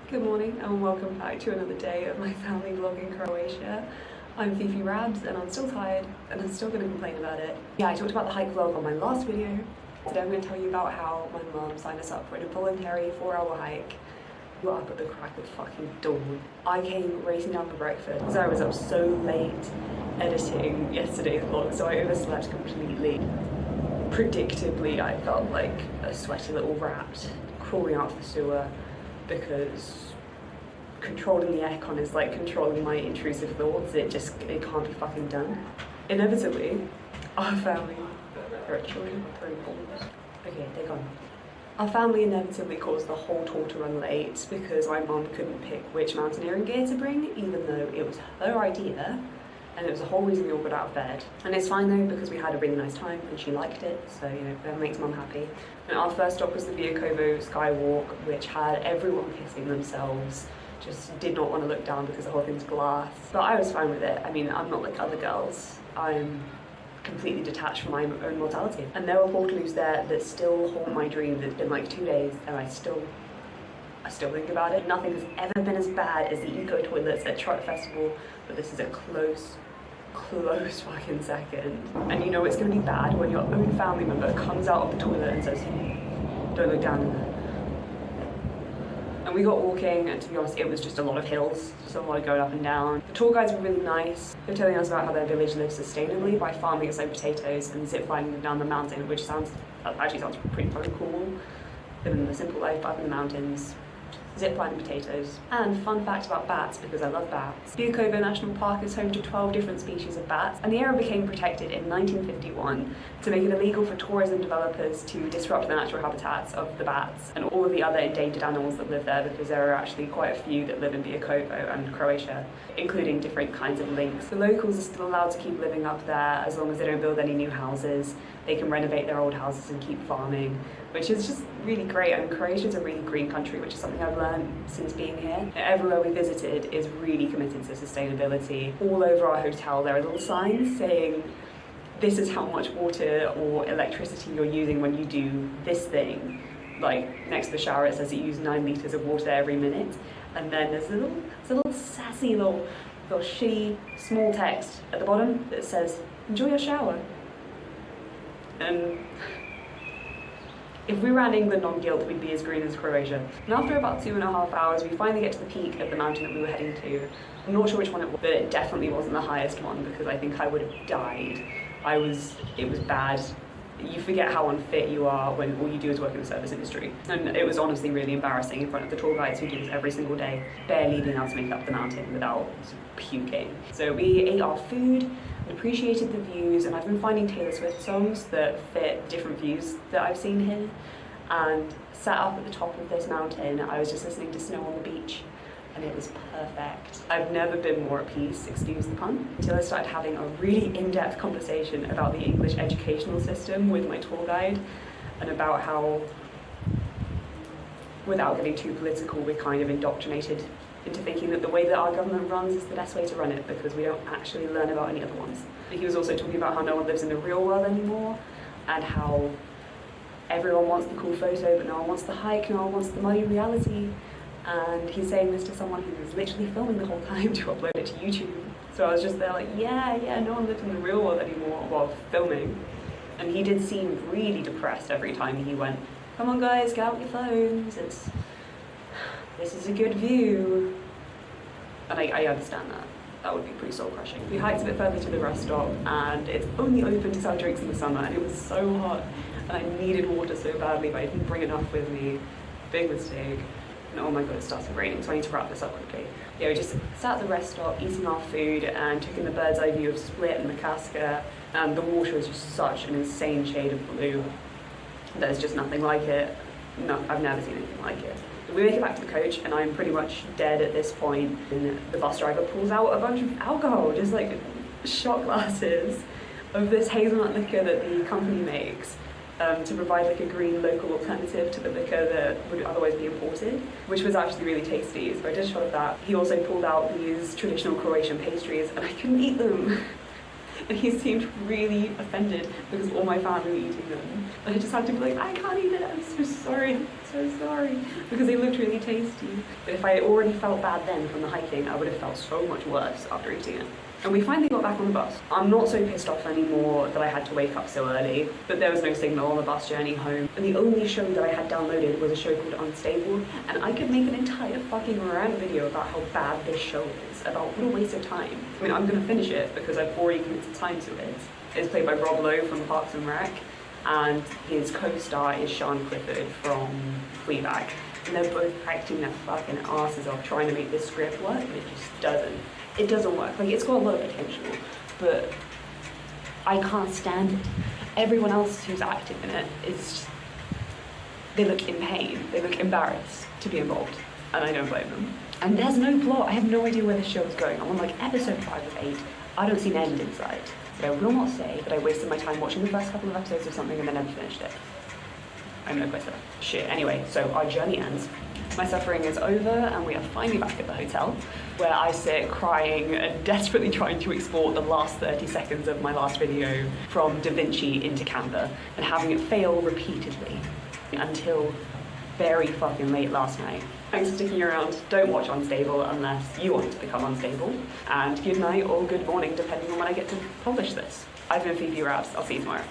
Good morning and welcome back to another day of my family vlog in Croatia. I'm Fifi Rabs and I'm still tired and I'm still going to complain about it. Yeah, I talked about the hike vlog on my last video. Today I'm going to tell you about how my mum signed us up for an involuntary 4-hour hike. We were up at the crack of fucking dawn. I came racing down for breakfast because I was up so late editing yesterday's vlog, so I overslept completely. Predictably, I felt like a sweaty little rat crawling out of the sewer, because controlling the aircon is like controlling my intrusive thoughts. It can't be fucking done. Inevitably, our family, there are children throwing balls. Okay, they're gone. Our family inevitably caused the whole tour to run late because my mum couldn't pick which mountaineering gear to bring, even though it was her idea. And it was the whole reason we all got out of bed. And it's fine though, because we had a really nice time and she liked it, so you know, that makes mum happy. And our first stop was the Via skywalk, which had everyone pissing themselves. Just did not want to look down because the whole thing's glass. But I was fine with it. I mean, I'm not like other girls. I'm completely detached from my own mortality. And there were portaloos there that still haunt my dreams. It's been like 2 days and I still think about it. Nothing has ever been as bad as the eco toilets at Truck Festival, but this is a close fucking second. And you know it's gonna be bad when your own family member comes out of the toilet and says, don't look down in there. And we got walking, and to be honest, it was just a lot of hills, just a lot of going up and down. The tour guides were really nice. They were telling us about how their village lives sustainably by farming its own potatoes and ziplining down the mountain, which actually sounds pretty fucking cool. Living the simple life up in the mountains, ziplining potatoes. And fun fact about bats, because I love bats. Via National Park is home to 12 different species of bats, and the area became protected in 1951 to make it illegal for tourism developers to disrupt the natural habitats of the bats and all of the other endangered animals that live there, because there are actually quite a few that live in Via and Croatia, including different kinds of lynx. The locals are still allowed to keep living up there as long as they don't build any new houses. They can renovate their old houses and keep farming, which is just really great. I mean, Croatia is a really green country, which is something I've learned since being here. Everywhere we visited is really committed to sustainability. All over our hotel there are little signs saying, this is how much water or electricity you're using when you do this thing. Like next to the shower it says that you use 9 litres of water every minute. And then there's a little sassy little shitty small text at the bottom that says, enjoy your shower. And if we ran England on guilt, we'd be as green as Croatia. And after about 2.5 hours, we finally get to the peak of the mountain that we were heading to. I'm not sure which one it was, but it definitely wasn't the highest one because I think I would have died. It was bad. You forget how unfit you are when all you do is work in the service industry. And it was honestly really embarrassing in front of the tour guides who do this every single day, barely being able to make up the mountain without puking. So we ate our food, appreciated the views, and I've been finding Taylor Swift songs that fit different views that I've seen here. And sat up at the top of this mountain, I was just listening to Snow on the Beach, and it was perfect. I've never been more at peace, excuse the pun, until I started having a really in-depth conversation about the English educational system with my tour guide, and about how, without getting too political, we're kind of indoctrinated into thinking that the way that our government runs is the best way to run it because we don't actually learn about any other ones. He was also talking about how no one lives in the real world anymore, and how everyone wants the cool photo but no one wants the hike, no one wants the muddy reality. And he's saying this to someone who was literally filming the whole time to upload it to YouTube. So I was just there like, yeah, no one lives in the real world anymore while filming. And he did seem really depressed every time he went, come on guys, get out your phones, this is a good view. And I understand that. That would be pretty soul-crushing. We hiked a bit further to the rest stop, and it's only open to sell drinks in the summer, and it was so hot, and I needed water so badly, but I didn't bring enough with me. Big mistake. And oh my god, it started raining, so I need to wrap this up quickly. Yeah, we just sat at the rest stop, eating our food, and took in the bird's eye view of Split and the Casca, and the water was just such an insane shade of blue. There's just nothing like it. No, I've never seen anything like it. We make it back to the coach and I'm pretty much dead at this point, and the bus driver pulls out a bunch of alcohol, just like shot glasses of this hazelnut liquor that the company makes to provide like a green local alternative to the liquor that would otherwise be imported, which was actually really tasty, so I did a shot of that. He also pulled out these traditional Croatian pastries and I couldn't eat them. and he seemed really offended because all my family were eating them. And I just had to be like, I can't eat it, I'm so sorry, I'm so sorry, because they looked really tasty. But if I already felt bad then from the hiking, I would have felt so much worse after eating it. And we finally got back on the bus. I'm not so pissed off anymore that I had to wake up so early, but there was no signal on the bus journey home. And the only show that I had downloaded was a show called Unstable, and I could make an entire fucking rant video about how bad this show is, about what a waste of time. I mean, I'm gonna finish it because I've already committed time to it. It's played by Rob Lowe from Parks and Rec, and his co-star is Sean Clifford from Fleabag. And they're both acting their fucking asses off trying to make this script work, but it just doesn't. It doesn't work. Like, it's got a lot of potential, but I can't stand it. Everyone else who's acting in it is, they look in pain. They look embarrassed to be involved, and I don't blame them. And there's no plot. I have no idea where this show is going. I'm on like episode 5 of 8. I don't see an end in sight. But I will not say that I wasted my time watching the first couple of episodes of something and then never finished it. I'm no quitter. Shit. Anyway, so our journey ends. My suffering is over and we are finally back at the hotel, where I sit crying and desperately trying to export the last 30 seconds of my last video from DaVinci into Canva and having it fail repeatedly until very fucking late last night. Thanks for sticking around. Don't watch Unstable unless you want to become unstable. And good night or good morning, depending on when I get to publish this. I've been Fifi Rabs. I'll see you tomorrow.